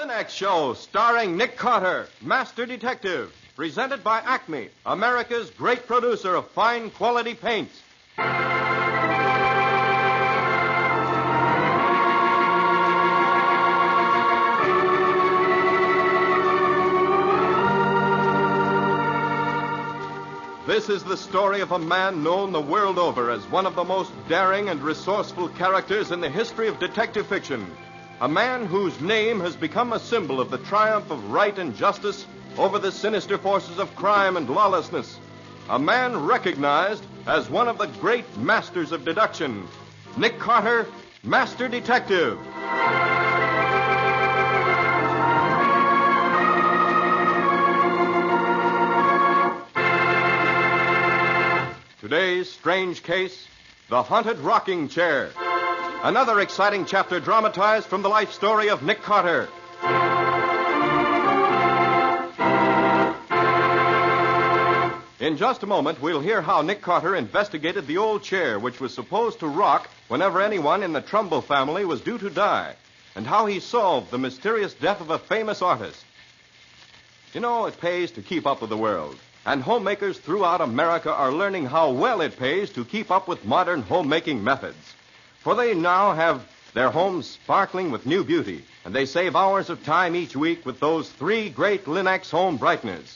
Linex Show, starring Nick Carter, Master Detective, presented by Acme, America's great producer of fine quality paints. This is the story of a man known the world over as one of the most daring and resourceful characters in the history of detective fiction. A man whose name has become a symbol of the triumph of right and justice over the sinister forces of crime and lawlessness. A man recognized as one of the great masters of deduction. Nick Carter, Master Detective. Today's strange case, the haunted rocking chair. Another exciting chapter dramatized from the life story of Nick Carter. In just a moment, we'll hear how Nick Carter investigated the old chair which was supposed to rock whenever anyone in the Trumbull family was due to die, and how he solved the mysterious death of a famous artist. You know, it pays to keep up with the world. And homemakers throughout America are learning how well it pays to keep up with modern homemaking methods. For they now have their homes sparkling with new beauty, and they save hours of time each week with those three great Linex home brighteners.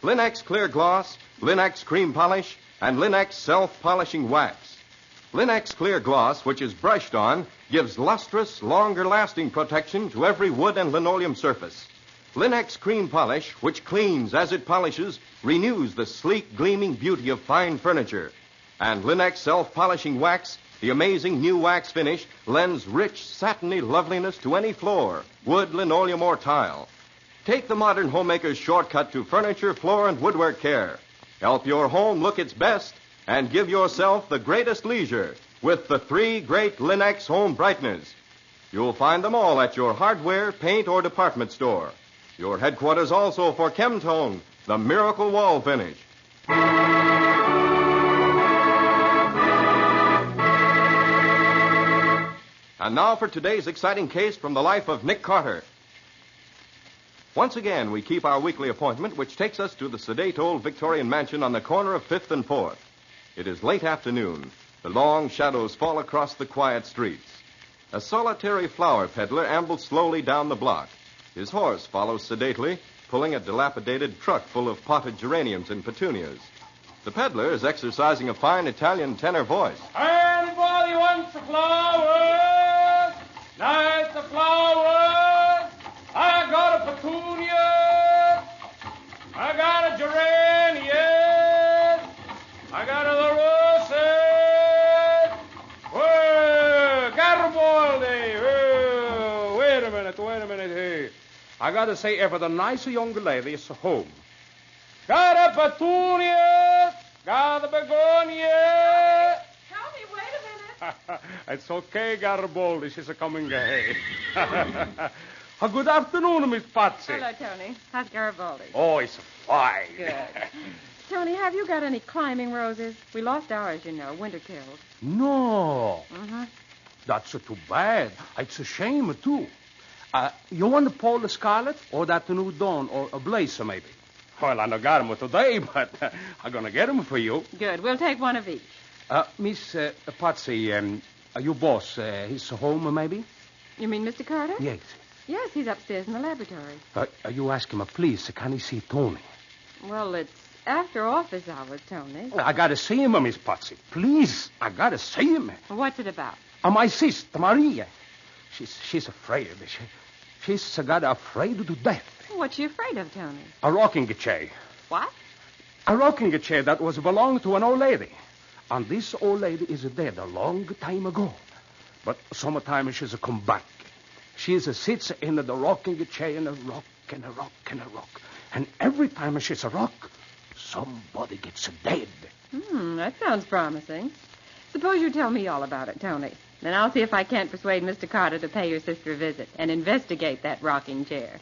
Linex Clear Gloss, Linex Cream Polish, and Linex Self-Polishing Wax. Linex Clear Gloss, which is brushed on, gives lustrous, longer-lasting protection to every wood and linoleum surface. Linex Cream Polish, which cleans as it polishes, renews the sleek, gleaming beauty of fine furniture. And Linex Self-Polishing Wax, the amazing new wax finish, lends rich, satiny loveliness to any floor, wood, linoleum, or tile. Take the modern homemaker's shortcut to furniture, floor, and woodwork care. Help your home look its best and give yourself the greatest leisure with the three great Linex home brighteners. You'll find them all at your hardware, paint, or department store. Your headquarters also for Chemtone, the miracle wall finish. And now for today's exciting case from the life of Nick Carter. Once again, we keep our weekly appointment, which takes us to the sedate old Victorian mansion on the corner of 5th and 4th. It is late afternoon. The long shadows fall across the quiet streets. A solitary flower peddler ambles slowly down the block. His horse follows sedately, pulling a dilapidated truck full of potted geraniums and petunias. The peddler is exercising a fine Italian tenor voice. Anybody wants the flowers? Nice the flowers. I got a petunia. I got a geranium. I got a roses. Whoa, Garibaldi. Whoa, wait a minute, hey. I got to say, ever the nicer young lady is home. Got a petunia. Got a begonia. Tony, wait a minute. It's okay, Garibaldi. She's coming ahead. Good afternoon, Miss Patsy. Hello, Tony. How's Garibaldi? Oh, it's fine. Good. Tony, have you got any climbing roses? We lost ours, you know, winter killed. No. Mm-hmm. That's too bad. It's a shame, too. You want the Paul Scarlet or that new Dawn or a Blazer, maybe? Well, I don't got them today, but I'm going to get them for you. Good. We'll take one of each. Miss Patsy, your boss, he's home, maybe? You mean Mr. Carter? Yes. Yes, he's upstairs in the laboratory. You ask him, please, can he see Tony? Well, it's after office hours, Tony. I got to see him, Miss Patsy. Please, I got to see him. What's it about? My sister, Maria. She's afraid. She's got afraid to death. What's she afraid of, Tony? A rocking chair. What? A rocking chair that was belonged to an old lady. And this old lady is dead a long time ago. But sometimes she's come back. She sits in the rocking chair and a rock and a rock and a rock. And every time she's a rock, somebody gets dead. That sounds promising. Suppose you tell me all about it, Tony. Then I'll see if I can't persuade Mr. Carter to pay your sister a visit and investigate that rocking chair.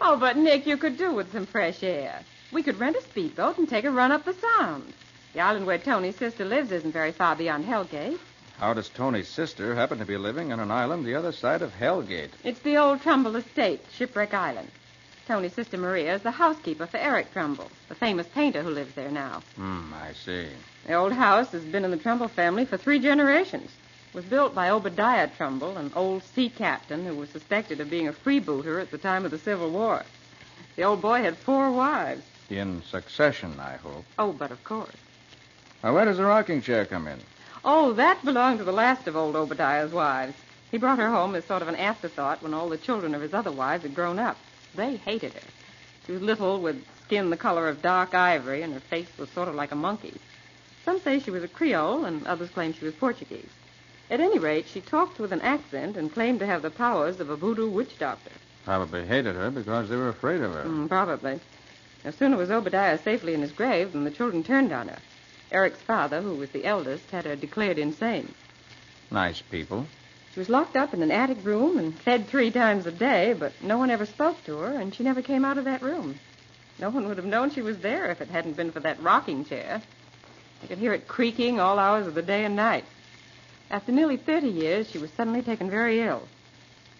Oh, but, Nick, you could do with some fresh air. We could rent a speedboat and take a run up the Sound. The island where Tony's sister lives isn't very far beyond Hellgate. How does Tony's sister happen to be living on an island the other side of Hellgate? It's the old Trumbull estate, Shipwreck Island. Tony's sister Maria is the housekeeper for Eric Trumbull, the famous painter who lives there now. I see. The old house has been in the Trumbull family for 3 generations. It was built by Obadiah Trumbull, an old sea captain who was suspected of being a freebooter at the time of the Civil War. The old boy had 4 wives. In succession, I hope. Oh, but of course. Now, where does the rocking chair come in? Oh, that belonged to the last of old Obadiah's wives. He brought her home as sort of an afterthought when all the children of his other wives had grown up. They hated her. She was little, with skin the color of dark ivory, and her face was sort of like a monkey's. Some say she was a Creole, and others claim she was Portuguese. At any rate, she talked with an accent and claimed to have the powers of a voodoo witch doctor. Probably hated her because they were afraid of her. Probably. No sooner was Obadiah safely in his grave than the children turned on her. Eric's father, who was the eldest, had her declared insane. Nice people. She was locked up in an attic room and fed 3 times a day, but no one ever spoke to her, and she never came out of that room. No one would have known she was there if it hadn't been for that rocking chair. You could hear it creaking all hours of the day and night. After nearly 30 years, she was suddenly taken very ill.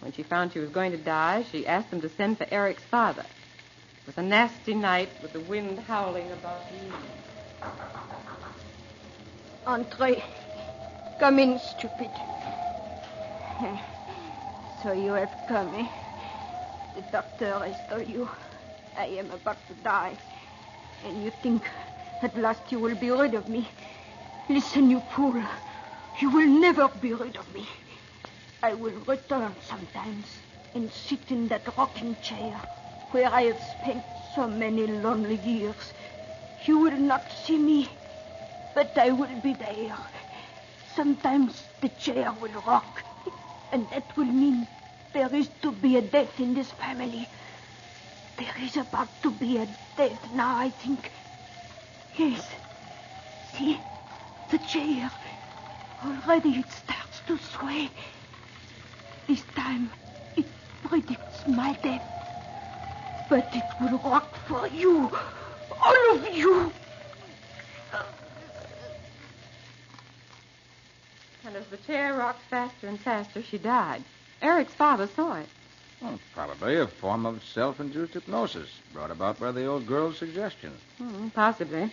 When she found she was going to die, she asked them to send for Eric's father. It was a nasty night with the wind howling about the evening. Entrez. Come in, stupid. So you have come, eh? The doctor has told you I am about to die. And you think at last you will be rid of me. Listen, you fool. You will never be rid of me. I will return sometimes and sit in that rocking chair where I have spent so many lonely years. You will not see me, but I will be there. Sometimes the chair will rock, and that will mean there is to be a death in this family. There is about to be a death now, I think. Yes. See? The chair. Already it starts to sway. This time it predicts my death. But it will rock for you. All of you. And as the chair rocked faster and faster, she died. Eric's father saw it. Well, probably a form of self-induced hypnosis brought about by the old girl's suggestion. Possibly.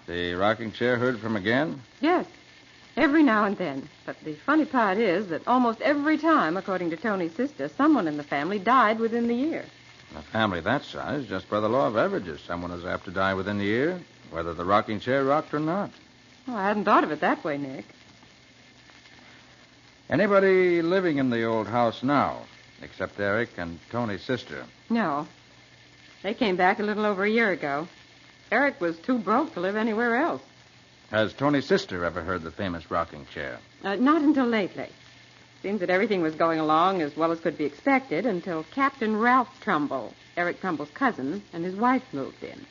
The rocking chair heard from again? Yes. Every now and then. But the funny part is that almost every time, according to Tony's sister, someone in the family died within the year. In a family that size, just by the law of averages, someone is apt to die within the year, whether the rocking chair rocked or not. Oh, I hadn't thought of it that way, Nick. Anybody living in the old house now, except Eric and Tony's sister? No. They came back a little over a year ago. Eric was too broke to live anywhere else. Has Tony's sister ever heard the famous rocking chair? Not until lately. Seems that everything was going along as well as could be expected until Captain Ralph Trumbull, Eric Trumbull's cousin, and his wife moved in.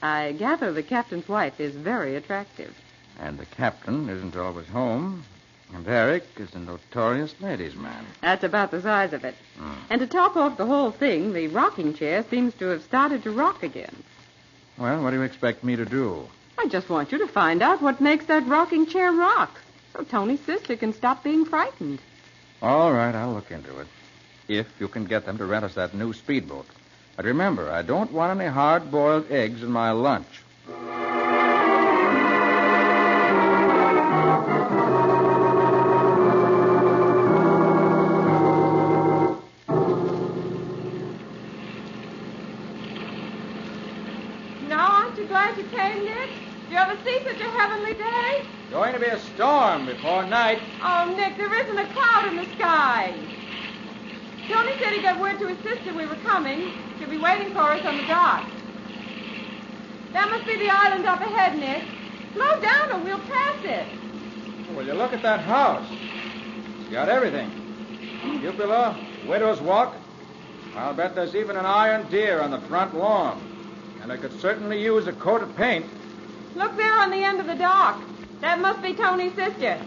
I gather the captain's wife is very attractive. And the captain isn't always home. And Eric is a notorious ladies' man. That's about the size of it. And to top off the whole thing, the rocking chair seems to have started to rock again. Well, what do you expect me to do? I just want you to find out what makes that rocking chair rock, so Tony's sister can stop being frightened. All right, I'll look into it. If you can get them to rent us that new speedboat. But remember, I don't want any hard-boiled eggs in my lunch. Glad you came, Nick. Do you ever see such a heavenly day? Going to be a storm before night. Oh, Nick, there isn't a cloud in the sky. Tony said he got word to his sister we were coming. She'll be waiting for us on the dock. That must be the island up ahead, Nick. Slow down or we'll pass it. Well, you look at that house. It's got everything. Cupola, widow's walk. I'll bet there's even an iron deer on the front lawn. And I could certainly use a coat of paint. Look there on the end of the dock. That must be Tony's sister.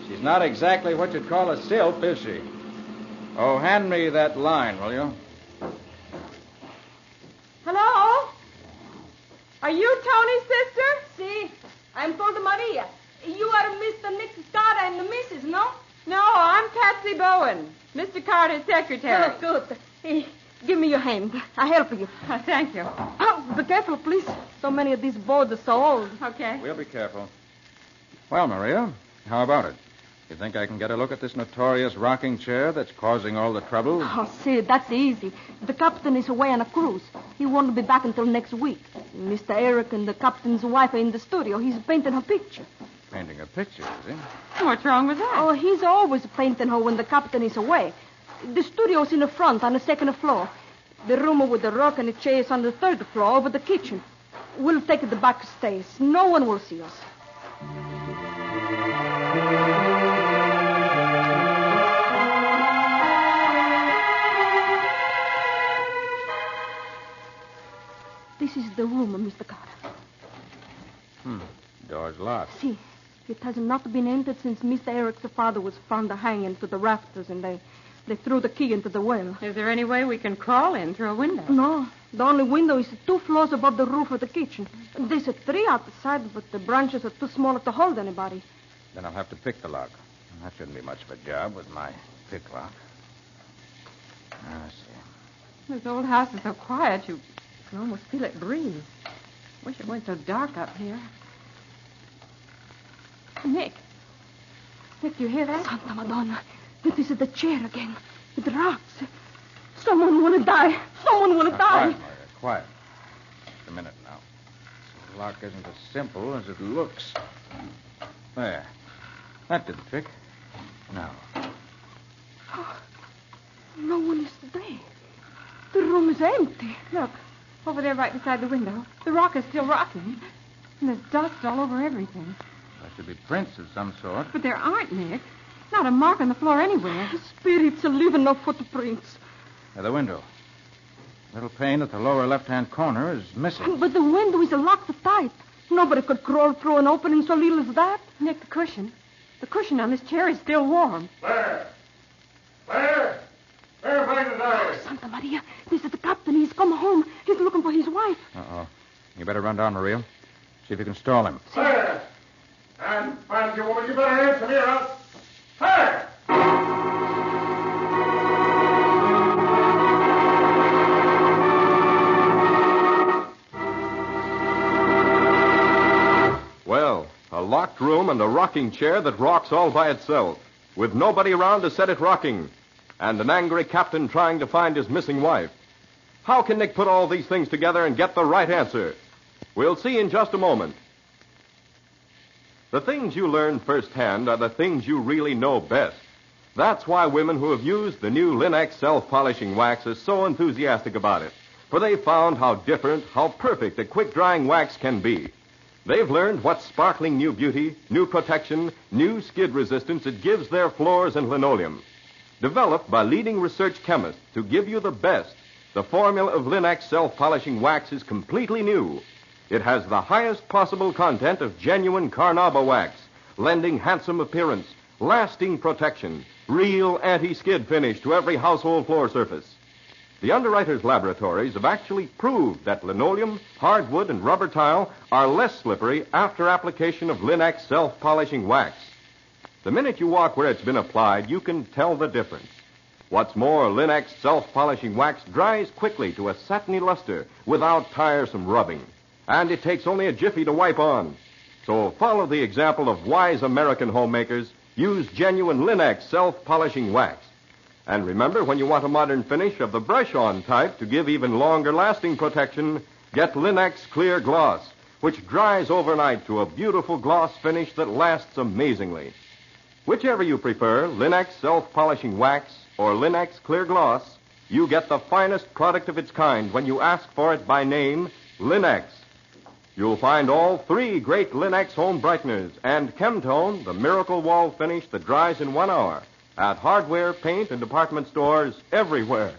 She's not exactly what you'd call a sylph, is she? Oh, hand me that line, will you? Are you Tony's sister? See, I'm called Maria. You are Mr. Nick Carter and the missus, no? No, I'm Patsy Bowen, Mr. Carter's secretary. Oh, good. Hey, give me your hand. I'll help you. Thank you. Oh, be careful, please. So many of these boards are so old. Okay. We'll be careful. Well, Maria, how about it? You think I can get a look at this notorious rocking chair that's causing all the trouble? Oh, see, that's easy. The captain is away on a cruise. He won't be back until next week. Mr. Eric and the captain's wife are in the studio. He's painting her picture. Painting a picture, is he? What's wrong with that? Oh, he's always painting her when the captain is away. The studio's in the front on the second floor. The room with the rock and the chair is on the third floor over the kitchen. We'll take the back stairs. No one will see us. This is the room, Mr. Carter. Door's locked. See, it has not been entered since Mr. Eric's father was found hanging to the rafters, and they threw the key into the well. Is there any way we can crawl in through a window? No, the only window is 2 floors above the roof of the kitchen. There's 3 outside, but the branches are too small to hold anybody. Then I'll have to pick the lock. That shouldn't be much of a job with my pick lock. I see. This old house is so quiet, you can almost feel it breathe. Wish it weren't so dark up here. Nick, do you hear that? Santa Madonna, this is the chair again. It rocks. Someone want to die. Someone want to die. Quiet, Maria, quiet. Just a minute now. The lock isn't as simple as it looks. There. That did the trick. Now. No one is there. The room is empty. Look, over there right beside the window. The rock is still rocking. And there's dust all over everything. There should be prints of some sort. But there aren't, Nick. Not a mark on the floor anywhere. Spirits are leaving no footprints. At the window. Little pane at the lower left-hand corner is missing. But the window is locked tight. Nobody could crawl through an opening so little as that. Nick, the cushion. The cushion on this chair is still warm. There! There! There, find the diary. Santa Maria, this is the captain. He's come home. He's looking for his wife. Uh-oh. You better run down, Maria. See if you can stall him. There! And, fancy woman, you better answer me or else... There! Well, a locked room and a rocking chair that rocks all by itself, with nobody around to set it rocking, and an angry captain trying to find his missing wife. How can Nick put all these things together and get the right answer? We'll see in just a moment. The things you learn firsthand are the things you really know best. That's why women who have used the new Linex self-polishing wax are so enthusiastic about it. For they've found how different, how perfect a quick-drying wax can be. They've learned what sparkling new beauty, new protection, new skid resistance it gives their floors and linoleum. Developed by leading research chemists to give you the best, the formula of Linex self-polishing wax is completely new. It has the highest possible content of genuine carnauba wax, lending handsome appearance, lasting protection, real anti-skid finish to every household floor surface. The underwriters' laboratories have actually proved that linoleum, hardwood, and rubber tile are less slippery after application of Linex self-polishing wax. The minute you walk where it's been applied, you can tell the difference. What's more, Linex self-polishing wax dries quickly to a satiny luster without tiresome rubbing. And it takes only a jiffy to wipe on. So follow the example of wise American homemakers. Use genuine Linex self-polishing wax. And remember, when you want a modern finish of the brush-on type to give even longer-lasting protection, get Linex Clear Gloss, which dries overnight to a beautiful gloss finish that lasts amazingly. Whichever you prefer, Linex self-polishing wax or Linex Clear Gloss, you get the finest product of its kind when you ask for it by name, Linex. You'll find all 3 great Linex home brighteners and Chemtone, the miracle wall finish that dries in 1 hour, at hardware, paint, and department stores everywhere.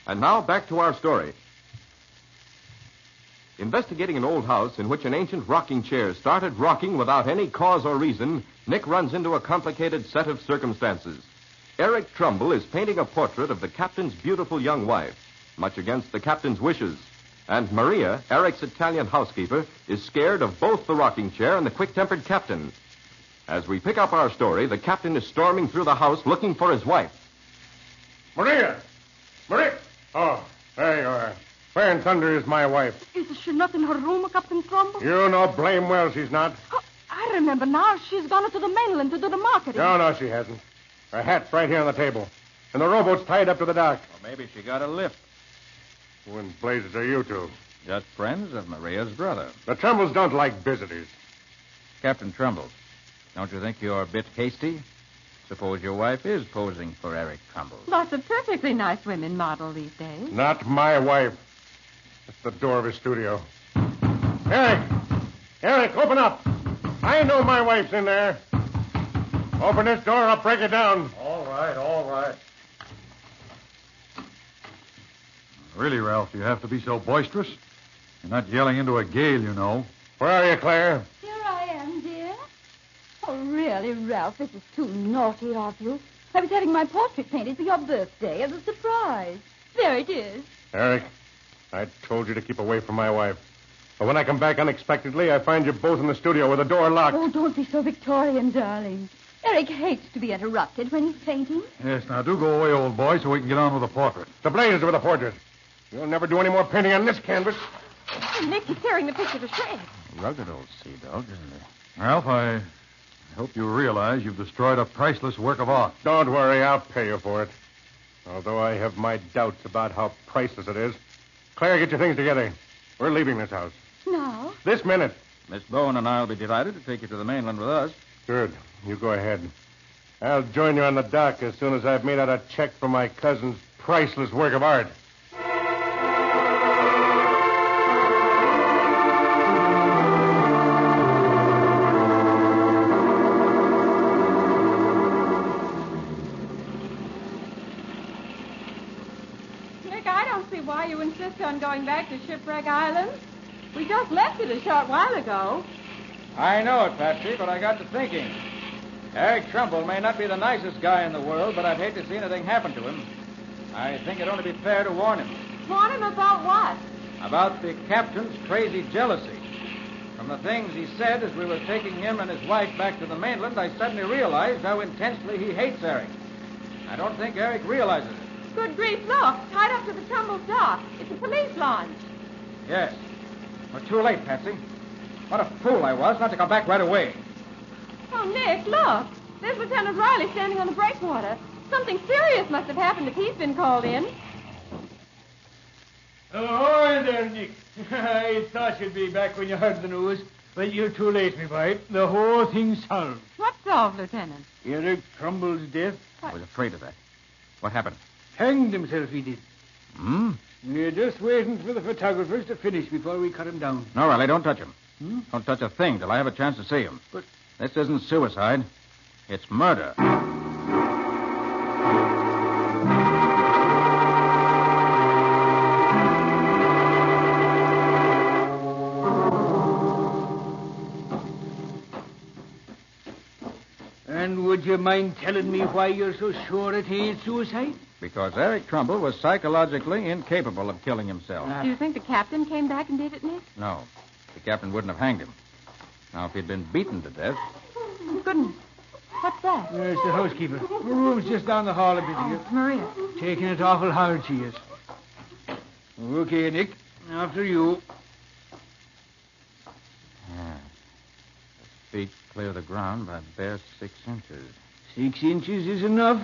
And now back to our story. Investigating an old house in which an ancient rocking chair started rocking without any cause or reason, Nick runs into a complicated set of circumstances. Eric Trumbull is painting a portrait of the captain's beautiful young wife, much against the captain's wishes. And Maria, Eric's Italian housekeeper, is scared of both the rocking chair and the quick-tempered captain. As we pick up our story, the captain is storming through the house looking for his wife. Maria! Maria! Oh, there you are. Where in thunder is my wife? Is she not in her room, Captain Trumbull? You know blame well she's not. Oh, I remember now. She's gone to the mainland to do the marketing. No, she hasn't. Her hat's right here on the table. And the rowboat's tied up to the dock. Well, maybe she got a lift. Who in blazes are you two? Just friends of Maria's brother. The Trumballs don't like visitors. Captain Trumbull, don't you think you're a bit hasty? Suppose your wife is posing for Eric Trumbull. Lots of perfectly nice women model these days. Not my wife. That's the door of his studio. Eric! Eric, open up! I know my wife's in there. Open this door or I'll break it down. All right. Really, Ralph, you have to be so boisterous. You're not yelling into a gale, you know. Where are you, Claire? Here I am, dear. Oh, really, Ralph, this is too naughty of you. I was having my portrait painted for your birthday as a surprise. There it is. Eric, I told you to keep away from my wife. But when I come back unexpectedly, I find you both in the studio with the door locked. Oh, don't be so Victorian, darling. Eric hates to be interrupted when he's painting. Yes, now do go away, old boy, so we can get on with the portrait. The blazes with the portrait. You'll never do any more painting on this canvas. Nick is tearing the picture to shreds. Rugged old sea dog, isn't he? Ralph, I hope you realize you've destroyed a priceless work of art. Don't worry, I'll pay you for it. Although I have my doubts about how priceless it is. Claire, get your things together. We're leaving this house. Now? This minute. Miss Bowen and I'll be delighted to take you to the mainland with us. Good. You go ahead. I'll join you on the dock as soon as I've made out a check for my cousin's priceless work of art. Nick, I don't see why you insist on going back to Shipwreck Island. We just left it a short while ago. I know it, Patsy, but I got to thinking. Eric Trumbull may not be the nicest guy in the world, but I'd hate to see anything happen to him. I think it'd only be fair to warn him. Warn him about what? About the captain's crazy jealousy. From the things he said as we were taking him and his wife back to the mainland, I suddenly realized how intensely he hates Eric. I don't think Eric realizes it. Good grief, look. Tied up to the Trumbull dock. It's a police launch. Yes. We're too late, Patsy. What a fool I was not to come back right away. Oh, Nick, look. There's Lieutenant Riley standing on the breakwater. Something serious must have happened if he's been called in. Oh, there, Nick. I thought you'd be back when you heard the news. But you're too late, me boy. The whole thing's solved. What's solved, Lieutenant? Eric Trumbull's death. I was afraid of that. What happened? Hanged himself, he did. Hmm? We're just waiting for the photographers to finish before we cut him down. No, Riley, don't touch him. Hmm? Don't touch a thing till I have a chance to see him. But- This isn't suicide. It's murder. And would you mind telling me why you're so sure it ain't suicide? Because Eric Trumbull was psychologically incapable of killing himself. Do you think the captain came back and did it, Nick? No. The captain wouldn't have hanged him. Now, if he'd been beaten to death, Goodness. What's that? There's the housekeeper. Her room's just down the hall a bit here. Oh, Maria. Taking it awful hard, she is. Okay, Nick. After you. feet clear the ground by bare 6 inches. 6 inches is enough.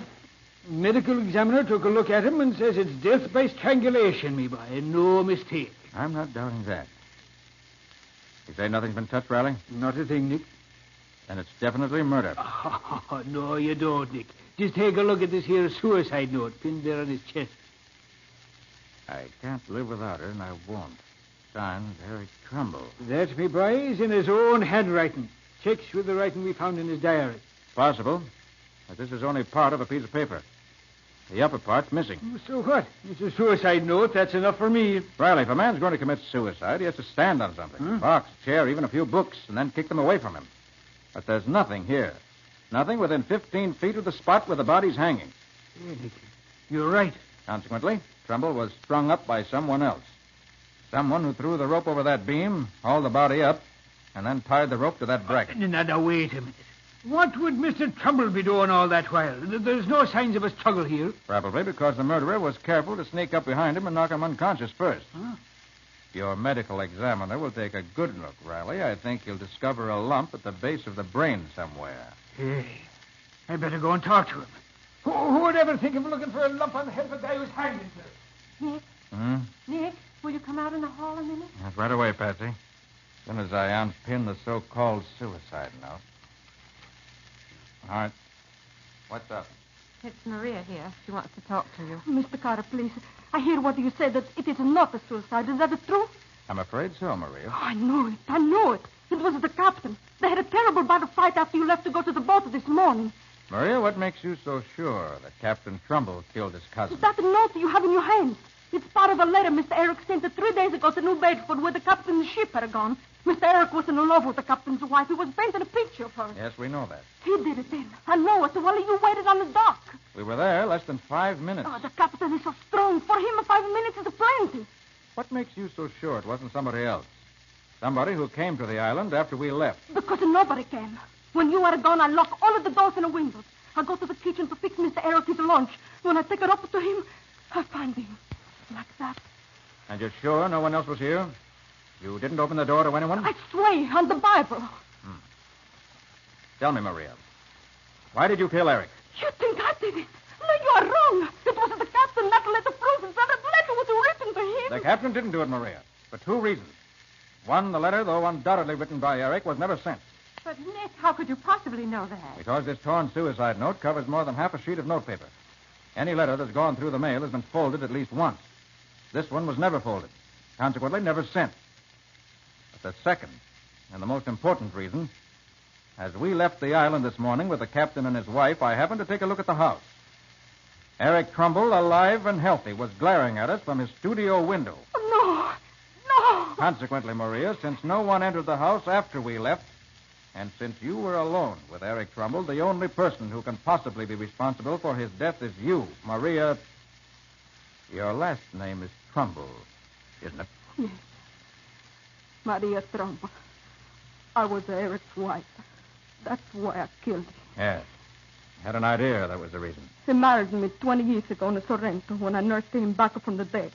Medical examiner took a look at him and says it's death by strangulation, me boy. No mistake. I'm not doubting that. You say nothing's been touched, Riley? Not a thing, Nick. Then it's definitely murder. Oh, no, you don't, Nick. Just take a look at this here suicide note pinned there on his chest. I can't live without her, and I won't. Signed, Eric Trumbull. That, me boy, is in his own handwriting. Checks with the writing we found in his diary. Possible, but this is only part of a piece of paper. The upper part's missing. So what? It's a suicide note. That's enough for me. Riley, if a man's going to commit suicide, he has to stand on something. Box, chair, even a few books, and then kick them away from him. But there's nothing here. Nothing within 15 feet of the spot where the body's hanging. You're right. Consequently, Trumbull was strung up by someone else. Someone who threw the rope over that beam, hauled the body up, and then tied the rope to that bracket. Now, wait a minute. What would Mr. Trumbull be doing all that while? There's no signs of a struggle here. Probably because the murderer was careful to sneak up behind him and knock him unconscious first. Huh? Your medical examiner will take a good look, Riley. I think he'll discover a lump at the base of the brain somewhere. Hey, I better go and talk to him. Who would ever think of looking for a lump on the head of a guy who's hanged himself? Nick? Nick, will you come out in the hall a minute? Right away, Patsy. As soon as I unpin the so-called suicide note. All right. What's up? It's Maria here. She wants to talk to you. Mr. Carter, please. I hear what you said, that it is not a suicide. Is that the truth? I'm afraid so, Maria. Oh, I know it. I know it. It was the captain. They had a terrible battle fight after you left to go to the boat this morning. Maria, what makes you so sure that Captain Trumbull killed his cousin? Is that the note you have in your hands? It's part of a letter Mr. Eric sent 3 days ago to New Bedford where the captain's ship had gone. Mr. Eric was in love with the captain's wife. He was painting a picture of her. Yes, we know that. He did it then. I know it. While you waited on the dock. We were there less than 5 minutes. Oh, the captain is so strong. For him, 5 minutes is plenty. What makes you so sure it wasn't somebody else? Somebody who came to the island after we left. Because nobody came. When you are gone, I lock all of the doors and the windows. I go to the kitchen to fix Mr. Eric his lunch. When I take it up to him, I find him. Like that. And you're sure no one else was here? You didn't open the door to anyone? I swear on the Bible. Tell me, Maria. Why did you kill Eric? You think I did it? No, you are wrong. It was the captain that letter proves that letter was written to him. The captain didn't do it, Maria. For 2 reasons. One, the letter, though undoubtedly written by Eric, was never sent. But, Nick, how could you possibly know that? Because this torn suicide note covers more than half a sheet of notepaper. Any letter that's gone through the mail has been folded at least once. This one was never folded. Consequently, never sent. But the second, and the most important reason, as we left the island this morning with the captain and his wife, I happened to take a look at the house. Eric Trumbull, alive and healthy, was glaring at us from his studio window. No. No. Consequently, Maria, since no one entered the house after we left, and since you were alone with Eric Trumbull, the only person who can possibly be responsible for his death is you, Maria. Your last name is Trumbull, isn't it? Yes. Maria Trumbull. I was Eric's wife. That's why I killed him. Yes. Had an idea that was the reason. He married me 20 years ago in Sorrento when I nursed him back from the dead.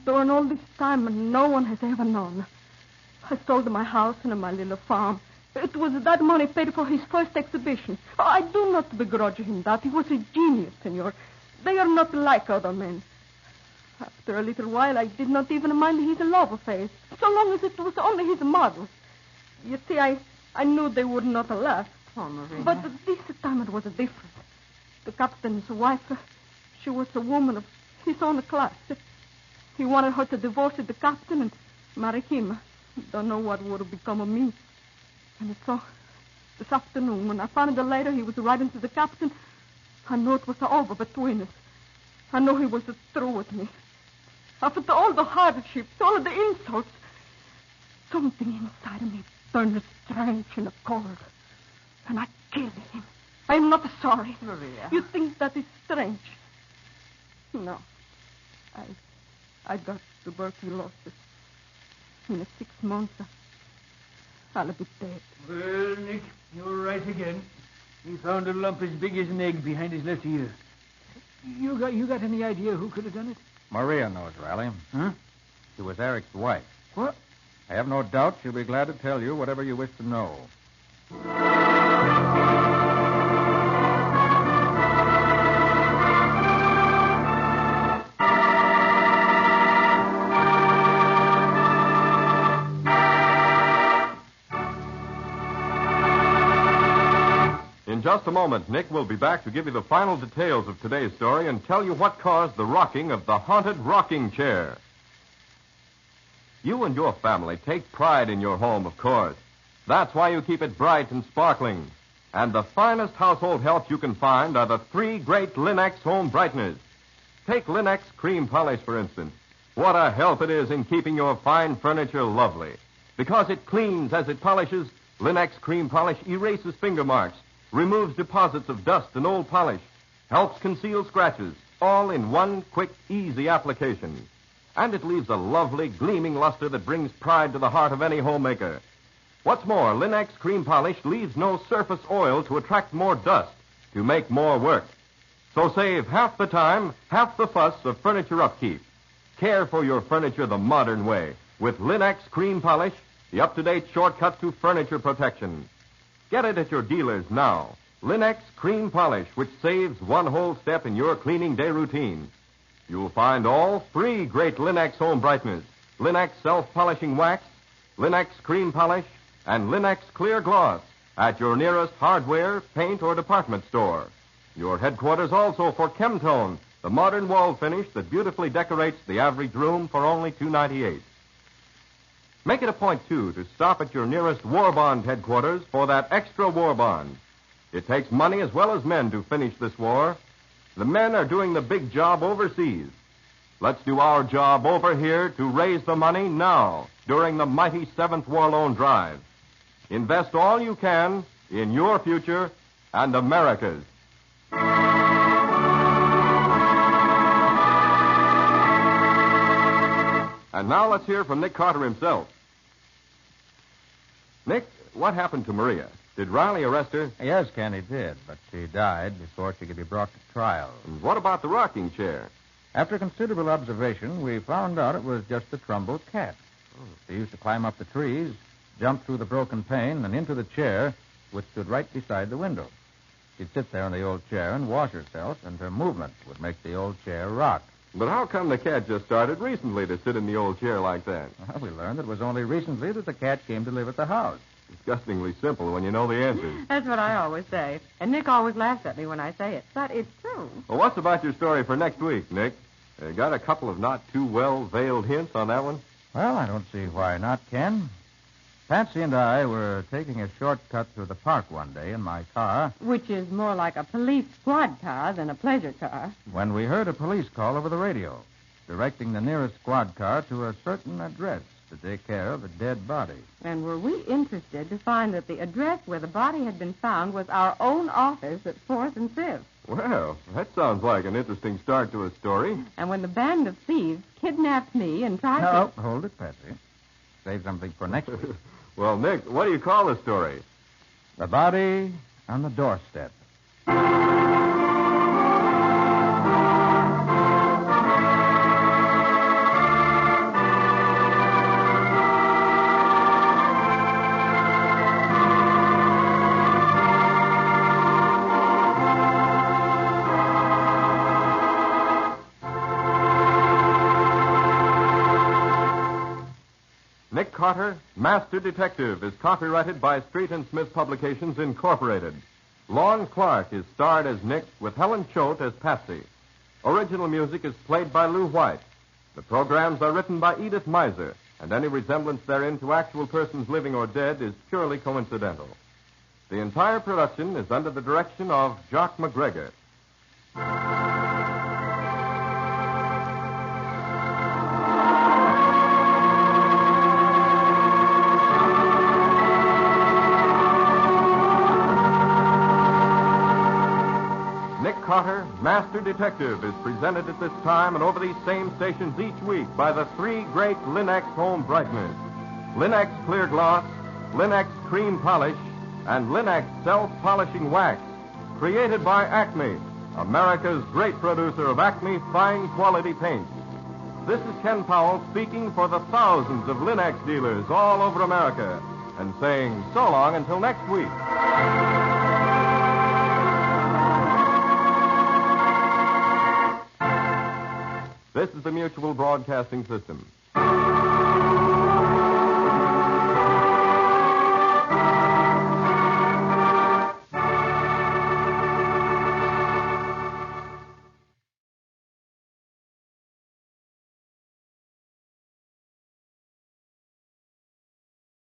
During all this time, no one has ever known. I sold my house and my little farm. It was that money paid for his first exhibition. I do not begrudge him that. He was a genius, senor. They are not like other men. After a little while, I did not even mind his love affairs, so long as it was only his models. You see, I knew they would not last. Oh, Maria. But this time it was different. The captain's wife, she was a woman of his own class. He wanted her to divorce the captain and marry him. Don't know what would become of me. And so, this afternoon, when I found the letter he was writing to the captain, I knew it was over between us. I knew he was through with me. After all the hardships, all of the insults, something inside of me turned strange and cold. And I killed him. I am not sorry. Maria. You think that is strange? No. I got tuberculosis. In 6 months, I'll be dead. Well, Nick, you're right again. He found a lump as big as an egg behind his left ear. You got any idea who could have done it? Maria knows, Riley. Huh? She was Eric's wife. What? I have no doubt she'll be glad to tell you whatever you wish to know. In just a moment, Nick will be back to give you the final details of today's story and tell you what caused the rocking of the haunted rocking chair. You and your family take pride in your home, of course. That's why you keep it bright and sparkling. And the finest household help you can find are the 3 great Linex home brighteners. Take Linex cream polish, for instance. What a help it is in keeping your fine furniture lovely. Because it cleans as it polishes, Linex cream polish erases finger marks, removes deposits of dust and old polish, helps conceal scratches, all in one quick, easy application. And it leaves a lovely, gleaming luster that brings pride to the heart of any homemaker. What's more, Linex cream polish leaves no surface oil to attract more dust, to make more work. So save half the time, half the fuss of furniture upkeep. Care for your furniture the modern way with Linex cream polish, the up-to-date shortcut to furniture protection. Get it at your dealers now. Linex cream polish, which saves one whole step in your cleaning day routine. You'll find all 3 great Linex home brighteners, Linex self-polishing wax, Linex cream polish, and Linex clear gloss at your nearest hardware, paint, or department store. Your headquarters also for Chemtone, the modern wall finish that beautifully decorates the average room for only $2.98. Make it a point, too, to stop at your nearest war bond headquarters for that extra war bond. It takes money as well as men to finish this war. The men are doing the big job overseas. Let's do our job over here to raise the money now during the mighty 7th War Loan Drive. Invest all you can in your future and America's. And now let's hear from Nick Carter himself. Nick, what happened to Maria? Did Riley arrest her? Yes, Ken, he did, but she died before she could be brought to trial. And what about the rocking chair? After considerable observation, we found out it was just a Trumbull cat. She used to climb up the trees, jump through the broken pane, and into the chair, which stood right beside the window. She'd sit there in the old chair and wash herself, and her movement would make the old chair rock. But how come the cat just started recently to sit in the old chair like that? Well, we learned it was only recently that the cat came to live at the house. Disgustingly simple when you know the answers. That's what I always say. And Nick always laughs at me when I say it. But it's true. Well, what's about your story for next week, Nick? Got a couple of not too well-veiled hints on that one? Well, I don't see why not, Ken. Patsy and I were taking a shortcut through the park one day in my car. Which is more like a police squad car than a pleasure car. When we heard a police call over the radio, directing the nearest squad car to a certain address to take care of a dead body. And were we interested to find that the address where the body had been found was our own office at 4th and 5th. Well, that sounds like an interesting start to a story. And when the band of thieves kidnapped me and tried No, hold it, Patsy. Save something for next week. Well, Nick, what do you call the story? The body on the doorstep. Nick Carter, Master Detective, is copyrighted by Street and Smith Publications, Incorporated. Lon Clark is starred as Nick with Helen Choate as Patsy. Original music is played by Lou White. The programs are written by Edith Miser, and any resemblance therein to actual persons living or dead is purely coincidental. The entire production is under the direction of Jock McGregor. Carter, Master Detective, is presented at this time and over these same stations each week by the 3 great Linex home brighteners. Linex Clear Gloss, Linex Cream Polish, and Linex Self-Polishing Wax. Created by Acme, America's great producer of Acme fine quality paints. This is Ken Powell speaking for the thousands of Linex dealers all over America and saying so long until next week. This is the Mutual Broadcasting System.